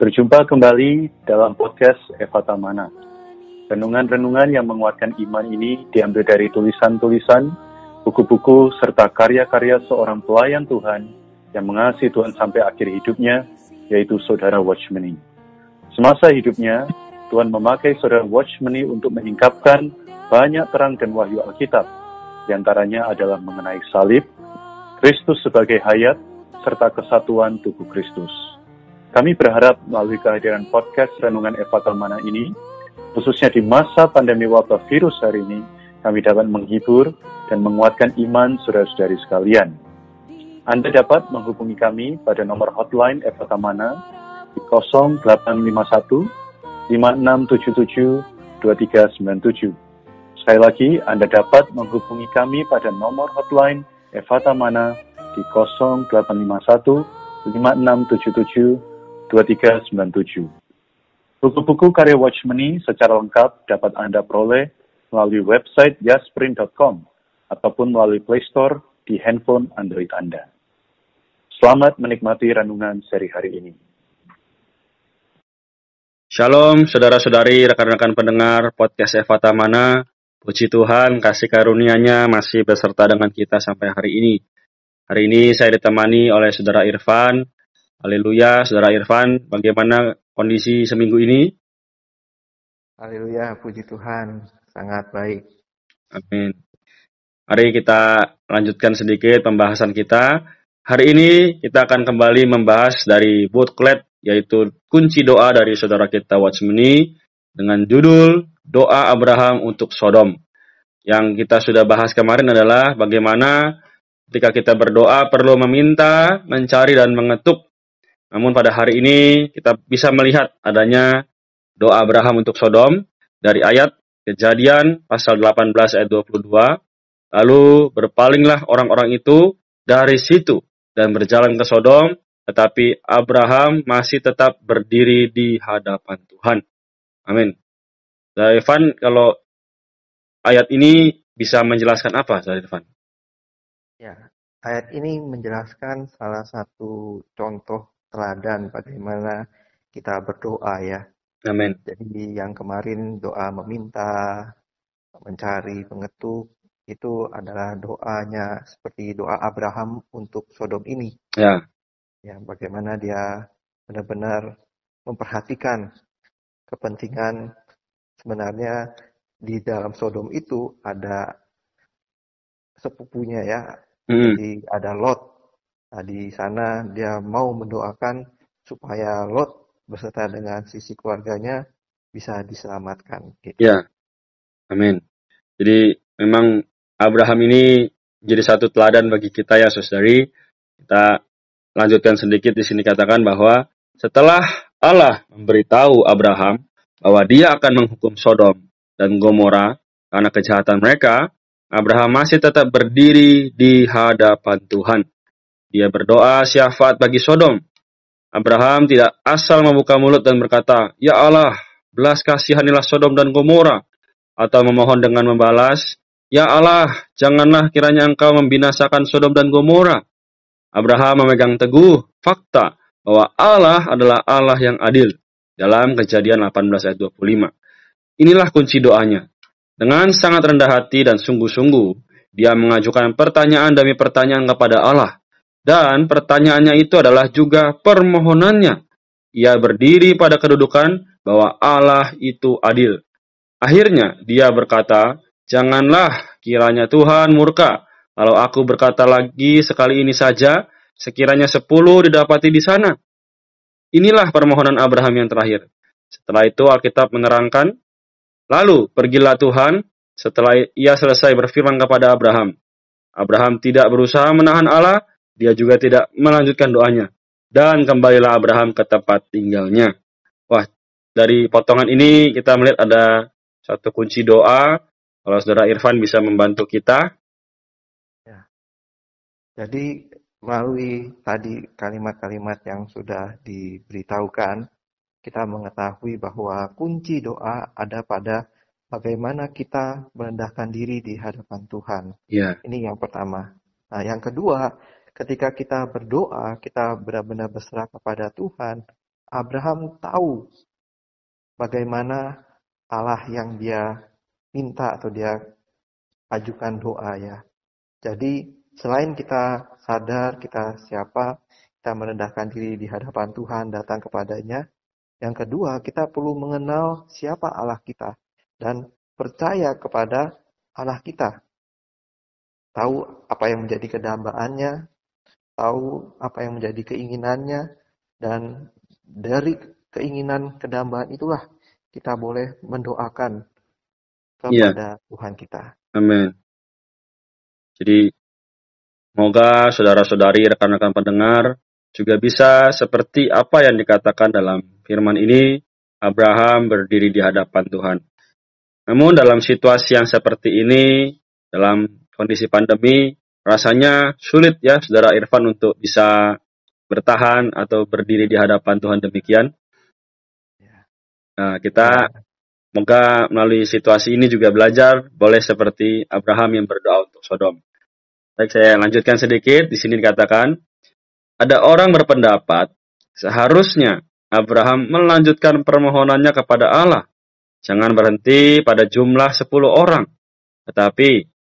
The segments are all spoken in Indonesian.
Berjumpa kembali dalam podcast Efata Mana. Renungan-renungan yang menguatkan iman ini diambil dari tulisan-tulisan, buku-buku, serta karya-karya seorang pelayan Tuhan yang mengasihi Tuhan sampai akhir hidupnya, yaitu Saudara Watchmeni. Semasa hidupnya, Tuhan memakai Saudara Watchmeni untuk menyingkapkan banyak terang dan wahyu Alkitab. Di antaranya adalah mengenai salib, Kristus sebagai hayat, serta kesatuan tubuh Kristus. Kami berharap melalui kehadiran podcast Renungan Efata Mana ini, khususnya di masa pandemi wabah virus hari ini, kami dapat menghibur dan menguatkan iman saudara-saudari sekalian. Anda dapat menghubungi kami pada nomor hotline Efata Mana di 0851 5677 2397. Sekali lagi, Anda dapat menghubungi kami pada nomor hotline Efata Mana di 0851 5677 2397. Buku-buku karya Watchmeni secara lengkap dapat Anda peroleh melalui website yasprint.com ataupun melalui Play Store di handphone Android Anda. Selamat menikmati renungan seri hari ini. Shalom saudara-saudari, rekan-rekan pendengar podcast Efata Mana. Puji Tuhan, kasih karunia-Nya masih beserta dengan kita sampai hari ini. Hari ini saya ditemani oleh saudara Irfan. Haleluya, saudara Irfan, bagaimana kondisi seminggu ini? Haleluya, puji Tuhan, sangat baik. Amin. Mari kita lanjutkan sedikit pembahasan kita. Hari ini kita akan kembali membahas dari booklet, yaitu kunci doa dari saudara kita Watchmeni dengan judul Doa Abraham untuk Sodom. Yang kita sudah bahas kemarin adalah bagaimana ketika kita berdoa perlu meminta, mencari, dan mengetuk. Namun pada hari ini kita bisa melihat adanya doa Abraham untuk Sodom dari ayat Kejadian pasal 18 ayat 22. Lalu berpalinglah orang-orang itu dari situ dan berjalan ke Sodom, tetapi Abraham masih tetap berdiri di hadapan Tuhan. Amin. Saudara Irfan, kalau ayat ini bisa menjelaskan apa, Saudara Irfan? Ya, ayat ini menjelaskan salah satu contoh teladan bagaimana kita berdoa ya. Amin. Jadi yang kemarin doa meminta, mencari, mengetuk, itu adalah doanya seperti doa Abraham untuk Sodom ini. Ya. Ya, bagaimana dia benar-benar memperhatikan kepentingan. Sebenarnya di dalam Sodom itu ada sepupunya ya. Jadi ada Lot. Nah, di sana dia mau mendoakan supaya Lot beserta dengan sisi keluarganya bisa diselamatkan. Gitu. Ya, amin. Jadi memang Abraham ini jadi satu teladan bagi kita ya, saudari. Kita lanjutkan sedikit di sini, katakan bahwa setelah Allah memberitahu Abraham bahwa dia akan menghukum Sodom dan Gomora karena kejahatan mereka, Abraham masih tetap berdiri di hadapan Tuhan. Dia berdoa syafaat bagi Sodom. Abraham tidak asal membuka mulut dan berkata, "Ya Allah, belas kasihanilah Sodom dan Gomora," atau memohon dengan membalas, "Ya Allah, janganlah kiranya Engkau membinasakan Sodom dan Gomora." Abraham memegang teguh fakta bahwa Allah adalah Allah yang adil dalam Kejadian 18 ayat 25. Inilah kunci doanya. Dengan sangat rendah hati dan sungguh-sungguh, dia mengajukan pertanyaan demi pertanyaan kepada Allah. Dan pertanyaannya itu adalah juga permohonannya. Ia berdiri pada kedudukan bahwa Allah itu adil. Akhirnya dia berkata, "Janganlah kiranya Tuhan murka kalau aku berkata lagi sekali ini saja, sekiranya 10 didapati di sana." Inilah permohonan Abraham yang terakhir. Setelah itu Alkitab menerangkan, lalu pergilah Tuhan setelah ia selesai berfirman kepada Abraham. Abraham tidak berusaha menahan Allah, dia juga tidak melanjutkan doanya. Dan kembalilah Abraham ke tempat tinggalnya. Wah, dari potongan ini kita melihat ada satu kunci doa. Kalau saudara Irfan bisa membantu kita. Ya. Jadi melalui tadi kalimat-kalimat yang sudah diberitahukan, kita mengetahui bahwa kunci doa ada pada bagaimana kita merendahkan diri di hadapan Tuhan. Ya. Ini yang pertama. Nah, yang kedua, ketika kita berdoa, kita benar-benar berserah kepada Tuhan, Abraham tahu bagaimana Allah yang dia minta atau dia ajukan doa ya. Jadi selain kita sadar kita siapa, kita merendahkan diri di hadapan Tuhan, datang kepadanya. Yang kedua, kita perlu mengenal siapa Allah kita dan percaya kepada Allah kita. Tahu apa yang menjadi kedambaannya, tahu apa yang menjadi keinginannya, dan dari keinginan kedambaan itulah kita boleh mendoakan Iya, kepada Tuhan kita. amin. Jadi, semoga saudara-saudari, rekan-rekan pendengar juga bisa seperti apa yang dikatakan dalam firman ini, Abraham berdiri di hadapan Tuhan. Namun dalam situasi yang seperti ini, dalam kondisi pandemi, rasanya sulit ya Saudara Irfan untuk bisa bertahan atau berdiri di hadapan Tuhan demikian. Nah, kita Ya, semoga melalui situasi ini juga belajar boleh seperti Abraham yang berdoa untuk Sodom. Baik, saya lanjutkan sedikit. Di sini dikatakan, ada orang berpendapat seharusnya Abraham melanjutkan permohonannya kepada Allah. Jangan berhenti pada jumlah 10 orang. Tetapi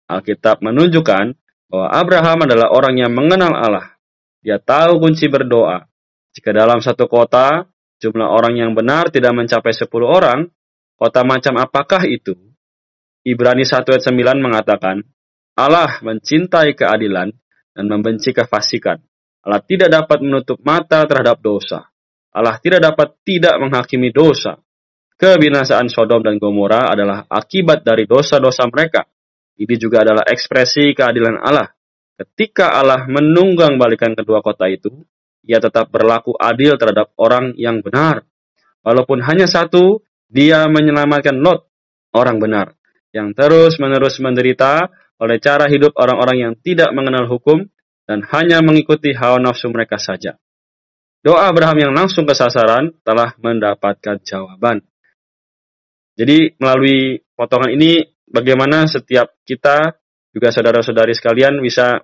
Alkitab menunjukkan bahwa Abraham adalah orang yang mengenal Allah. Dia tahu kunci berdoa. Jika dalam satu kota, jumlah orang yang benar tidak mencapai 10 orang, kota macam apakah itu? Ibrani 1 ayat 9 mengatakan, Allah mencintai keadilan dan membenci kefasikan. Allah tidak dapat menutup mata terhadap dosa. Allah tidak dapat tidak menghakimi dosa. Kebinasaan Sodom dan Gomora adalah akibat dari dosa-dosa mereka. Ini juga adalah ekspresi keadilan Allah. Ketika Allah menunggang balikan kedua kota itu, ia tetap berlaku adil terhadap orang yang benar. Walaupun hanya satu, dia menyelamatkan Lot, orang benar, yang terus-menerus menderita oleh cara hidup orang-orang yang tidak mengenal hukum dan hanya mengikuti hawa nafsu mereka saja. Doa Abraham yang langsung ke sasaran telah mendapatkan jawaban. Jadi melalui potongan ini bagaimana setiap kita juga saudara-saudari sekalian bisa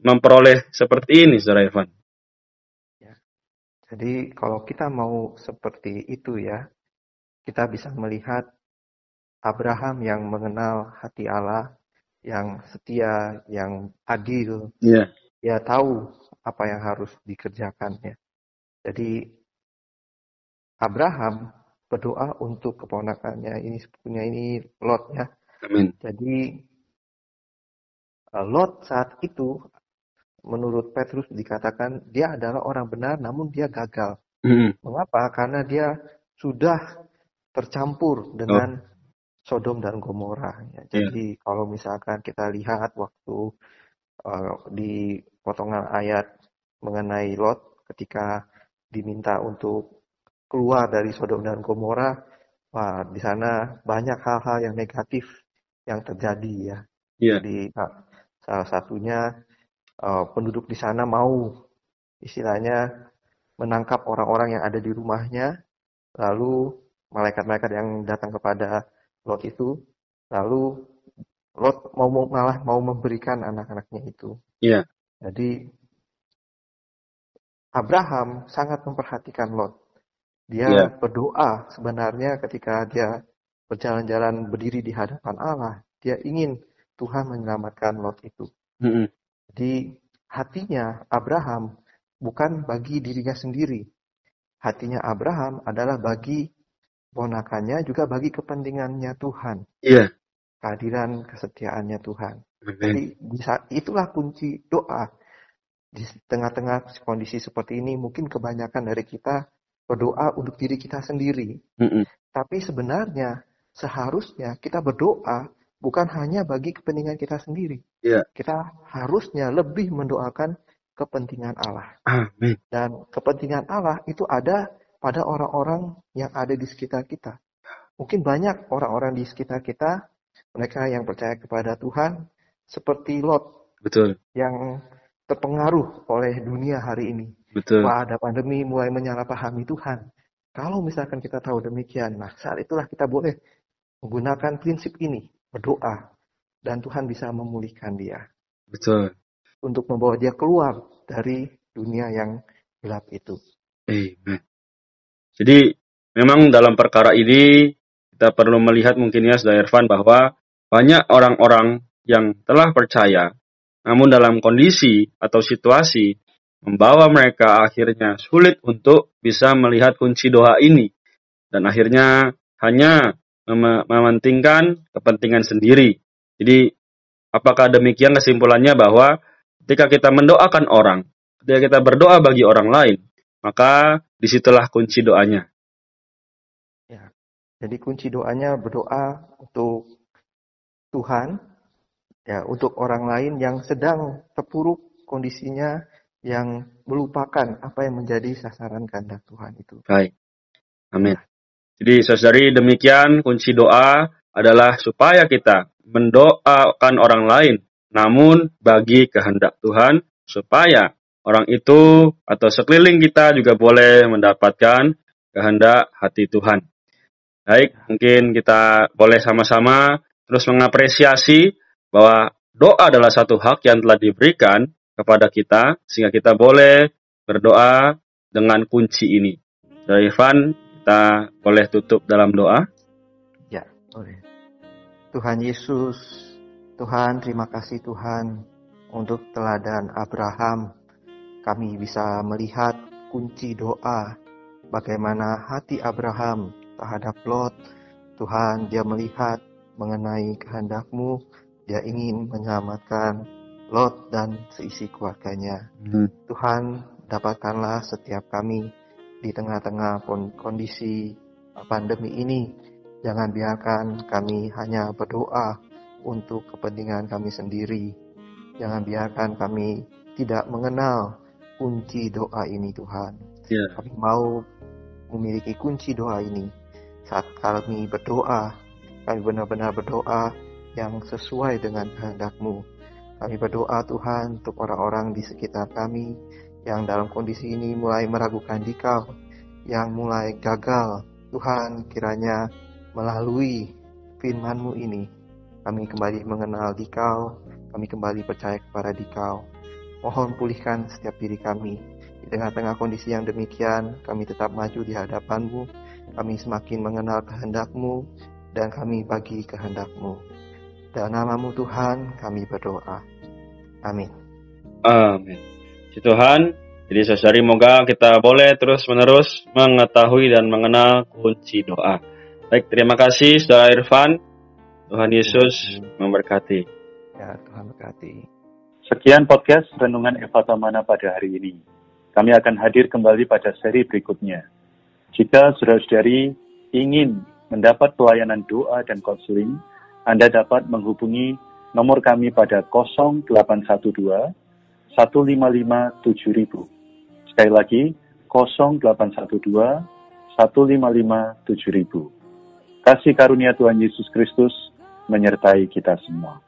memperoleh seperti ini, Saudara Irfan. ya. Jadi kalau kita mau seperti itu ya, kita bisa melihat Abraham yang mengenal hati Allah, yang setia, yang adil. Iya, Dia tahu apa yang harus dikerjakannya. Jadi Abraham berdoa untuk keponakannya ini sepupunya ini Lot ya. amin. Jadi Lot saat itu menurut Petrus dikatakan dia adalah orang benar namun dia gagal. Mm-mm. Mengapa? Karena dia sudah tercampur Oh, dengan Sodom dan Gomora. Ya, iya, jadi kalau misalkan kita lihat waktu di potongan ayat mengenai Lot ketika diminta untuk keluar dari Sodom dan Gomora, wah di sana banyak hal-hal yang negatif yang terjadi ya. iya, Jadi salah satunya penduduk di sana mau istilahnya menangkap orang-orang yang ada di rumahnya, lalu malaikat-malaikat yang datang kepada Lot itu, lalu Lot malah mau memberikan anak-anaknya itu. iya, Jadi Abraham sangat memperhatikan Lot. Dia iya, berdoa sebenarnya ketika dia berjalan-jalan berdiri di hadapan Allah. Dia ingin Tuhan menyelamatkan Lot itu. mm-mm. Jadi hatinya Abraham bukan bagi dirinya sendiri. Hatinya Abraham adalah bagi ponakannya juga bagi kepentingannya Tuhan. Iya, Kehadiran kesetiaannya Tuhan. amin. Jadi itulah kunci doa. Di tengah-tengah kondisi seperti ini mungkin kebanyakan dari kita berdoa untuk diri kita sendiri. Mm-mm. Tapi sebenarnya seharusnya kita berdoa bukan hanya bagi kepentingan kita sendiri. Iya, Kita harusnya lebih mendoakan kepentingan Allah. amin. Dan kepentingan Allah itu ada pada orang-orang yang ada di sekitar kita. Mungkin banyak orang-orang di sekitar kita, mereka yang percaya kepada Tuhan, seperti Lot Betul, yang terpengaruh oleh dunia hari ini. betul. Wah, ada pandemi mulai menyalahpahami Tuhan. Kalau misalkan kita tahu demikian, nah saat itulah kita boleh menggunakan prinsip ini, berdoa, dan Tuhan bisa memulihkan dia Betul. untuk membawa dia keluar dari dunia yang gelap itu. Amen. Jadi memang dalam perkara ini kita perlu melihat mungkin ya Saudara Irfan bahwa banyak orang-orang yang telah percaya namun dalam kondisi atau situasi membawa mereka akhirnya sulit untuk bisa melihat kunci doa ini dan akhirnya hanya mementingkan kepentingan sendiri. Jadi apakah demikian kesimpulannya bahwa ketika kita mendoakan orang, ketika kita berdoa bagi orang lain, maka disitulah kunci doanya. Ya. Jadi kunci doanya berdoa untuk Tuhan, ya, untuk orang lain yang sedang terpuruk kondisinya, yang melupakan apa yang menjadi sasaran kehendak Tuhan itu. Baik. Amin. Jadi saudari, demikian kunci doa adalah supaya kita mendoakan orang lain, namun bagi kehendak Tuhan, supaya orang itu atau sekeliling kita juga boleh mendapatkan kehendak hati Tuhan. Baik, mungkin kita boleh sama-sama terus mengapresiasi bahwa doa adalah satu hak yang telah diberikan kepada kita, sehingga kita boleh berdoa dengan kunci ini. Dari Irfan, kita boleh tutup dalam doa. Ya, boleh. Tuhan Yesus, Tuhan, terima kasih Tuhan untuk teladan Abraham. Kami bisa melihat kunci doa, bagaimana hati Abraham terhadap Lot. Tuhan, dia melihat mengenai kehendak-Mu, dia ingin menyelamatkan Lot dan seisi keluarganya. Tuhan, dapatkanlah setiap kami di tengah-tengah kondisi pandemi ini. Jangan biarkan kami hanya berdoa untuk kepentingan kami sendiri. Jangan biarkan kami tidak mengenal kunci doa ini, Tuhan. Kami mau memiliki kunci doa ini. Saat kami berdoa, kami benar-benar berdoa yang sesuai dengan kehendak-Mu. Kami berdoa Tuhan untuk orang-orang di sekitar kami yang dalam kondisi ini mulai meragukan Dikau, yang mulai gagal. Tuhan, kiranya melalui firman-Mu ini, kami kembali mengenal Dikau, kami kembali percaya kepada Dikau. Mohon pulihkan setiap diri kami. Di tengah-tengah kondisi yang demikian, kami tetap maju di hadapan-Mu, kami semakin mengenal kehendak-Mu, dan kami bagi kehendak-Mu. Dalam nama-Mu Tuhan, kami berdoa. Amin. Amin. Tuhan, jadi saudari, moga kita boleh terus-menerus mengetahui dan mengenal kunci doa. Baik, terima kasih Saudara Irfan. Tuhan Yesus memberkati. Ya, Tuhan berkati. Sekian podcast Renungan Efata Mana pada hari ini. Kami akan hadir kembali pada seri berikutnya. Jika saudara-saudari ingin mendapat pelayanan doa dan konseling, Anda dapat menghubungi nomor kami pada 0812 155 7000. Sekali lagi, 0812 155 7000. Kasih karunia Tuhan Yesus Kristus menyertai kita semua.